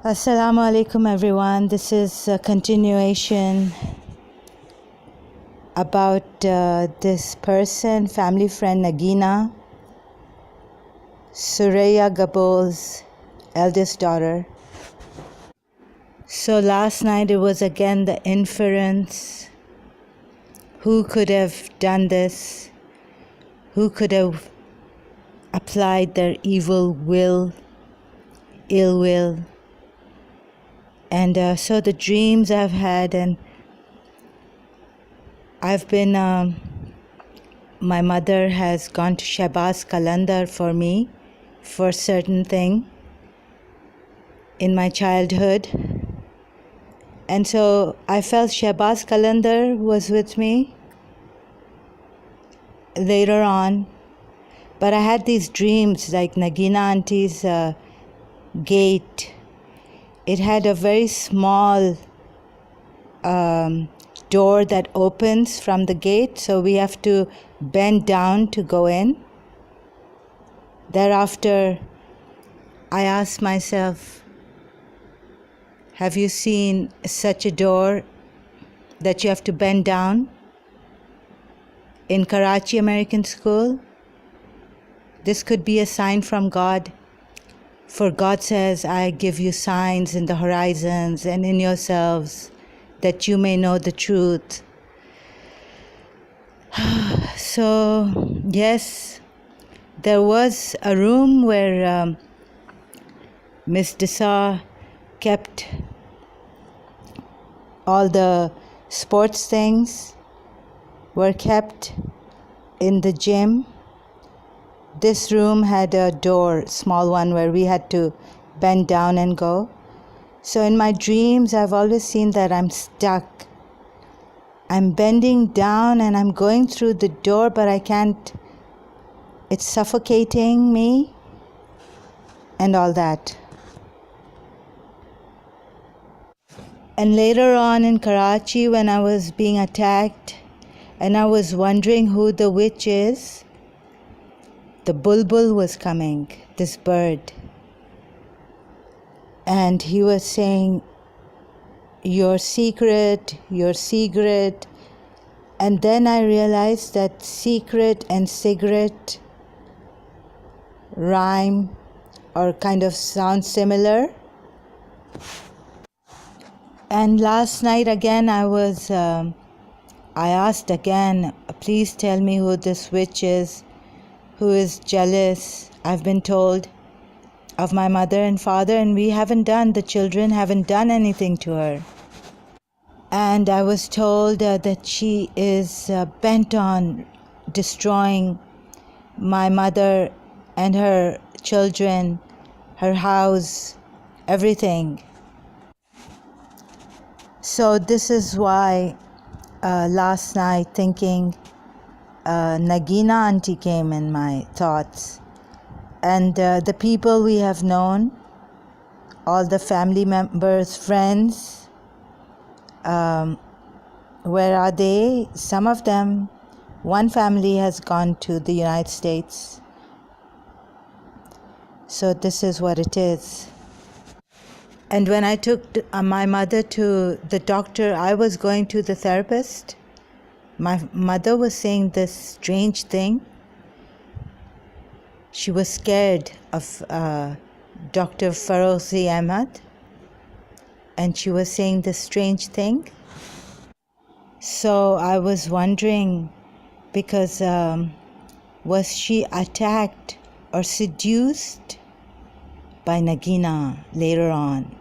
Assalamu alaikum everyone. This is a continuation about this person, family friend Nagina, Suraya Gabol's eldest daughter. So last night it was again the inference. Who could have done this? Who could have applied their evil will, ill will? And so the dreams I've had, and I've been, my mother has gone to Shahbaz Qalandar for me for certain thing in my childhood. And so I felt Shahbaz Qalandar was with me later on. But I had these dreams like Nagina Auntie's gate. It had a very small door that opens from the gate, so we have to bend down to go in. Thereafter, I asked myself, have you seen such a door that you have to bend down? In Karachi American School, this could be a sign from God. For God says, I give you signs in the horizons and in yourselves, that you may know the truth. So, yes, there was a room where Miss Dessa kept all the sports things were kept in the gym. This room had a door, small one, where we had to bend down and go. So in my dreams, I've always seen that I'm stuck. I'm bending down and I'm going through the door, but I can't. It's suffocating me and all that. And later on in Karachi, when I was being attacked and I was wondering who the witch is, the bulbul was coming, this bird. And he was saying, your secret, your secret. And then I realized that secret and cigarette rhyme or kind of sound similar. And last night again I asked again, please tell me who this witch is, who is jealous, I've been told, of my mother and father, and the children haven't done anything to her. And I was told that she is bent on destroying my mother and her children, her house, everything. So this is why last night thinking Nagina Auntie came in my thoughts. And the people we have known, all the family members, friends, where are they? Some of them, one family has gone to the United States. So this is what it is. And when I took my mother to the doctor, I was going to the therapist. My mother was saying this strange thing. She was scared of Dr. Farozi Ahmad, and she was saying this strange thing. So I was wondering, because was she attacked or seduced by Nagina later on?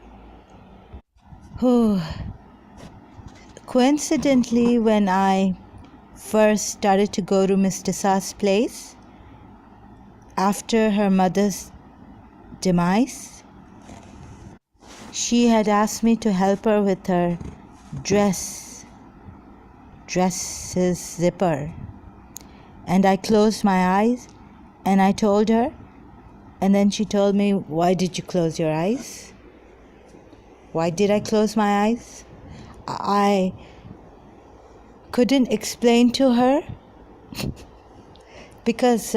Coincidentally, when I first started to go to Miss Dessa's place, after her mother's demise, she had asked me to help her with her dress's zipper. And I closed my eyes and I told her, and then she told me, why did you close your eyes? Why did I close my eyes? I couldn't explain to her because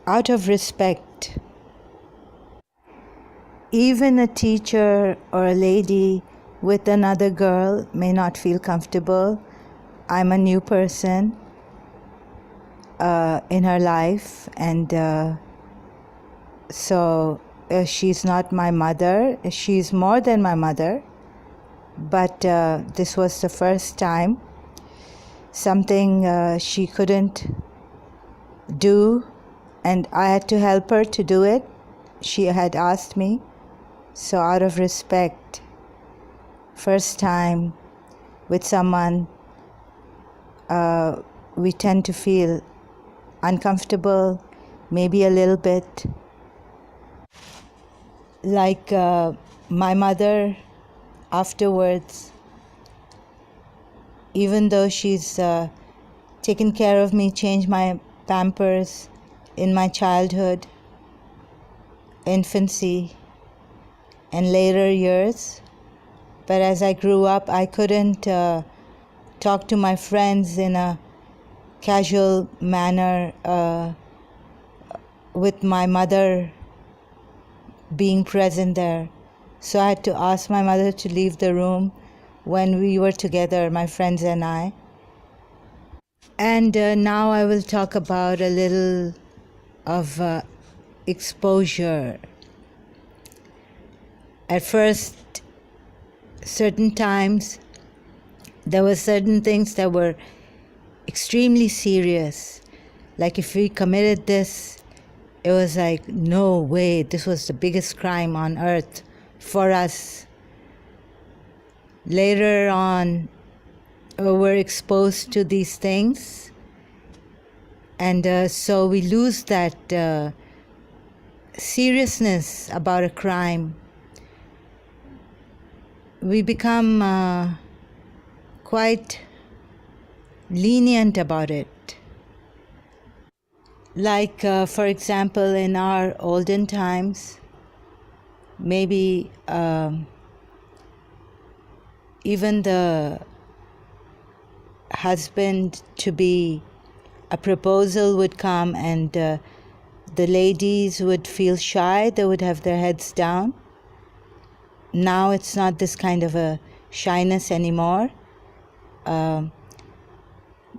out of respect, even a teacher or a lady with another girl may not feel comfortable. I'm a new person in her life, and so she's not my mother. She's more than my mother, but this was the first time something she couldn't do, and I had to help her to do it. She had asked me, so out of respect, first time with someone, we tend to feel uncomfortable, maybe a little bit. Like my mother afterwards, even though she's taken care of me, changed my pampers in my childhood, infancy, and later years, but as I grew up, I couldn't talk to my friends in a casual manner with my mother being present there. So I had to ask my mother to leave the room when we were together, my friends and I. And now I will talk about a little of exposure. At first, certain times, there were certain things that were extremely serious. Like if we committed this, it was like, no way, this was the biggest crime on earth for us. Later on, we're exposed to these things, and so we lose that seriousness about a crime. We become quite lenient about it. Like, for example, in our olden times, maybe even the husband-to-be, a proposal would come, and the ladies would feel shy. They would have their heads down. Now it's not this kind of a shyness anymore.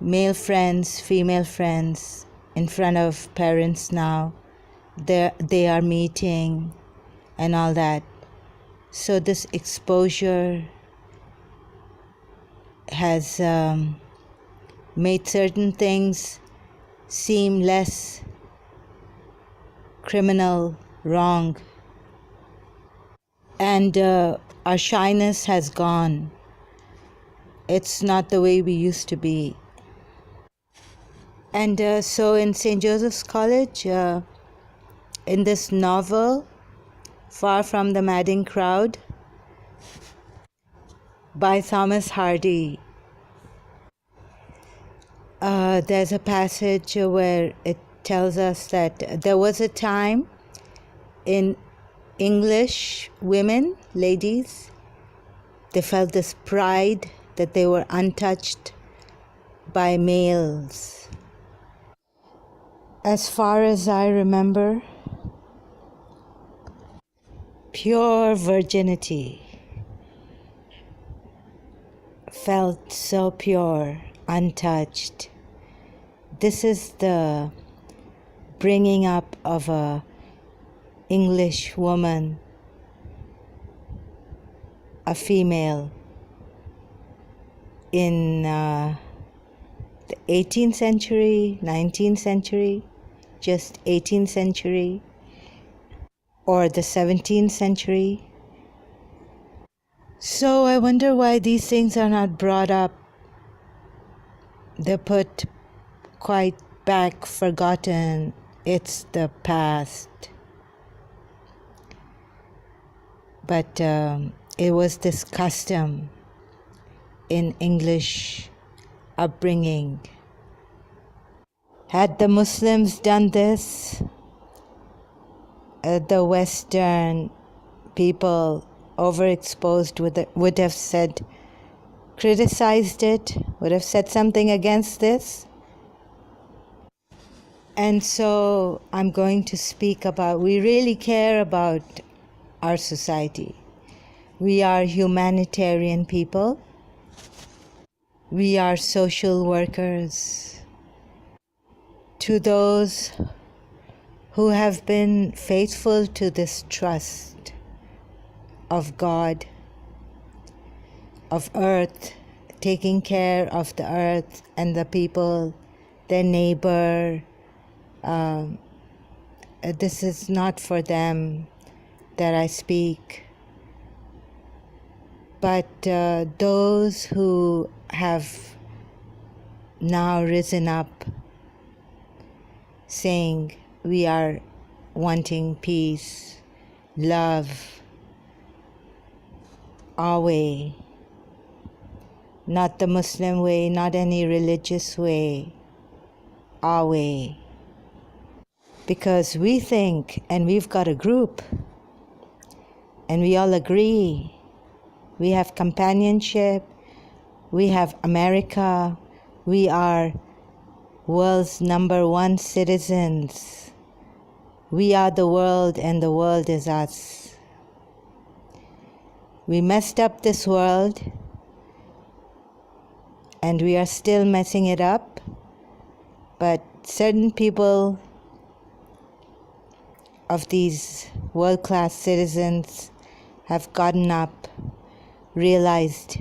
Male friends, female friends, in front of parents now, they are meeting and all that. So this exposure has made certain things seem less criminal, wrong, and our shyness has gone. It's not the way we used to be. And so in St. Joseph's College, in this novel, Far from the Madding Crowd, by Thomas Hardy, there's a passage where it tells us that there was a time in English women, ladies, they felt this pride that they were untouched by males. As far as I remember, pure virginity felt so pure, untouched. This is the bringing up of a English woman, a female, in the 18th century, 19th century, just 18th century, or the 17th century. So I wonder why these things are not brought up. They're put quite back, forgotten. It's the past. But it was this custom in English upbringing. Had the Muslims done this, the Western people overexposed would have said, criticized it, would have said something against this. And so I'm going to speak about, we really care about our society. We are humanitarian people. We are social workers. To those who have been faithful to this trust of God, of earth, taking care of the earth and the people, their neighbor. This is not for them that I speak, but those who have now risen up saying we are wanting peace, love, our way, not the Muslim way, not any religious way, our way. Because we think, and we've got a group, and we all agree, we have companionship, we have America, we are world's #1 citizens. We are the world and the world is us. We messed up this world and we are still messing it up, but certain people of these world-class citizens have gotten up, realized,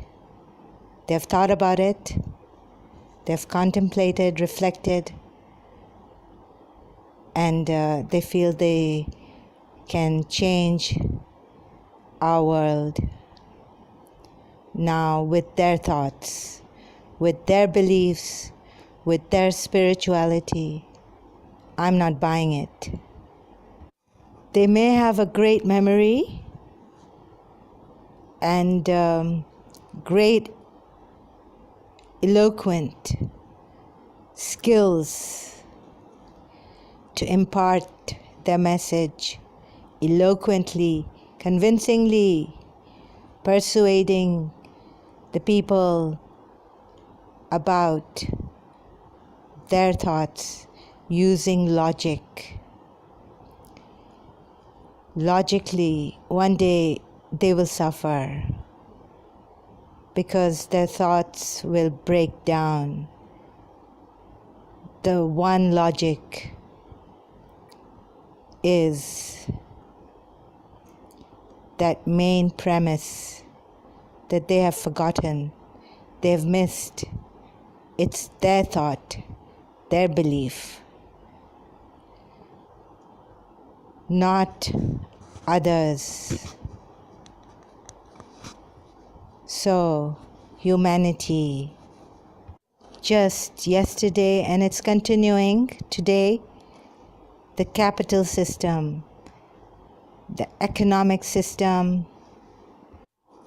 they've thought about it, they've contemplated, reflected, and they feel they can change our world now with their thoughts, with their beliefs, with their spirituality. I'm not buying it. They may have a great memory and great eloquent skills to impart their message eloquently, convincingly, persuading the people about their thoughts using logic. Logically, one day they will suffer because their thoughts will break down. The one logic is that main premise that they have forgotten, they have missed. It's their thought, their belief, not others. So, humanity, just yesterday, and it's continuing today, the capital system, the economic system,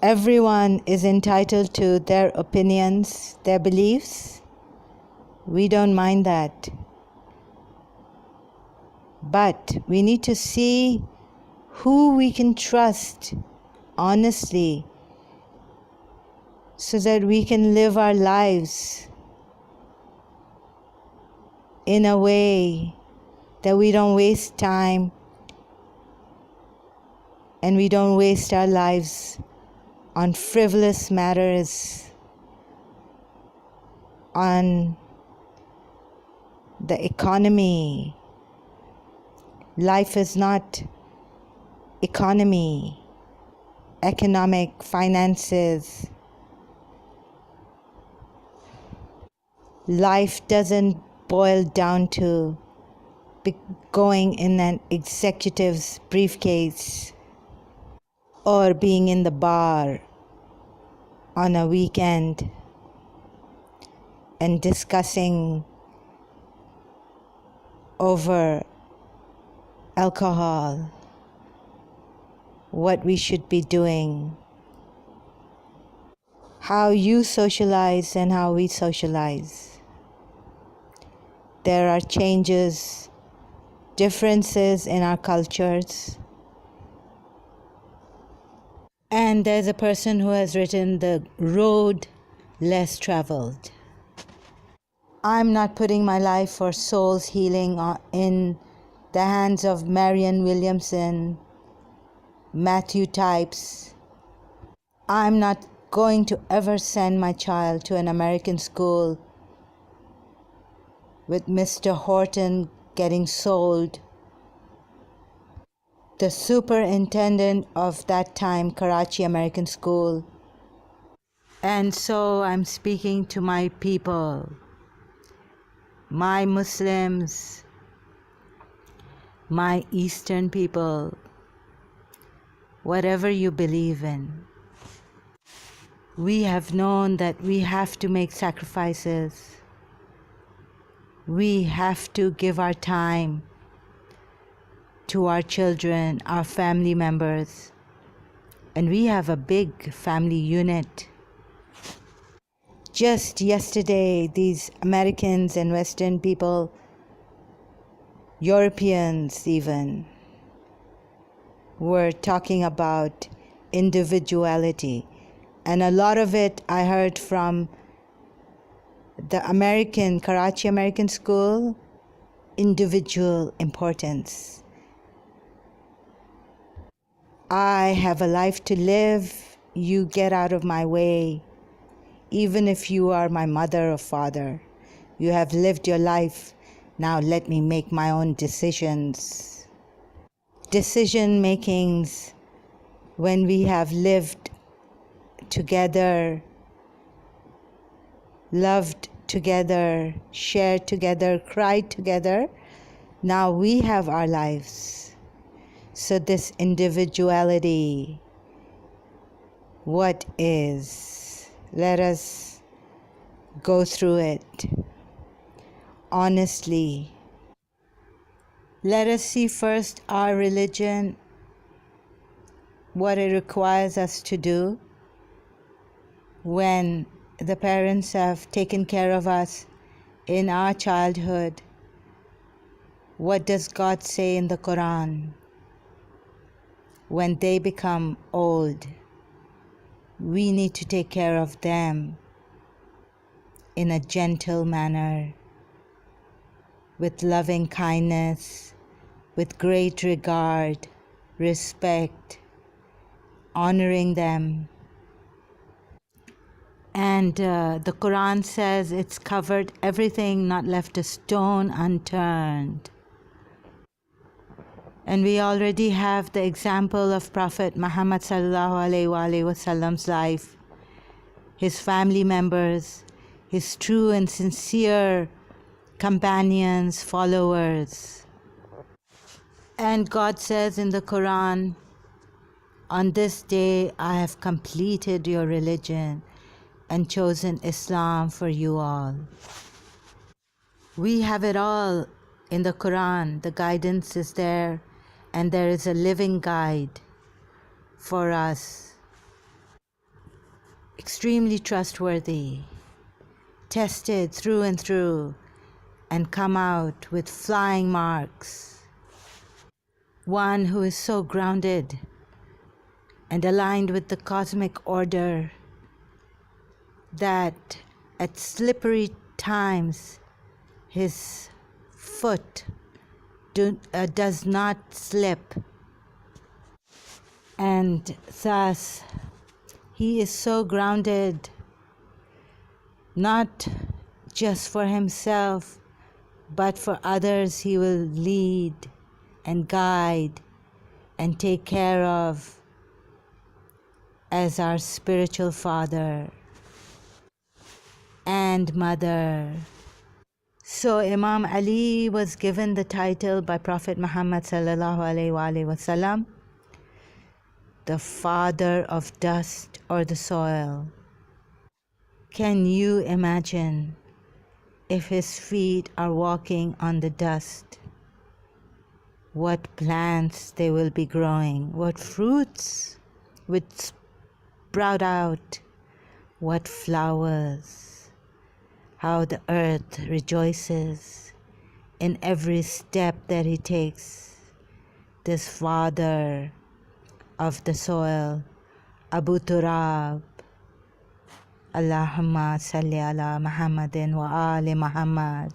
everyone is entitled to their opinions, their beliefs. We don't mind that. But we need to see who we can trust honestly so that we can live our lives in a way that we don't waste time and we don't waste our lives on frivolous matters, on the economy. Life is not economy, economic, finances. Life doesn't boil down to going in an executive's briefcase or being in the bar on a weekend and discussing over alcohol what we should be doing, how you socialize and how we socialize. There are changes, differences in our cultures. And there's a person who has written The Road Less Traveled. I'm not putting my life for soul's healing in the hands of Marianne Williamson, Matthew types. I'm not going to ever send my child to an American school with Mr. Horton getting sold. The superintendent of that time, Karachi American School. And so I'm speaking to my people, my Muslims, my Eastern people, whatever you believe in. We have known that we have to make sacrifices. We have to give our time to our children, our family members. And we have a big family unit. Just yesterday, these Americans and Western people, Europeans even, were talking about individuality. And a lot of it I heard from the Karachi American School, individual importance. I have a life to live. You get out of my way. Even if you are my mother or father, you have lived your life. Now let me make my own decisions. Decision makings when we have lived together, loved together, shared together, cried together. Now we have our lives. So this individuality, what is? Let us go through it honestly. Let us see first our religion, what it requires us to do when the parents have taken care of us in our childhood. What does God say in the Quran? When they become old, we need to take care of them in a gentle manner, with loving kindness, with great regard, respect, honoring them. And the Quran says it's covered everything, not left a stone unturned. And we already have the example of Prophet Muhammad sallallahu alaihi wasallam's life, his family members, his true and sincere companions, followers. And God says in the Quran, on this day I have completed your religion and chosen Islam for you all. We have it all in the Quran. The guidance is there, and there is a living guide for us. Extremely trustworthy, tested through and through, and come out with flying marks. One who is so grounded and aligned with the cosmic order that at slippery times his foot does not slip. And thus he is so grounded, not just for himself, but for others he will lead and guide and take care of as our spiritual father and mother. So Imam Ali was given the title by Prophet Muhammad sallallahu alaihi wasallam, the father of dust or the soil. Can you imagine if his feet are walking on the dust? What plants they will be growing, what fruits would sprout out, what flowers, how the earth rejoices in every step that he takes. This father of the soil, Abu Turab, Allahumma salli ala Muhammadin wa ali Muhammad.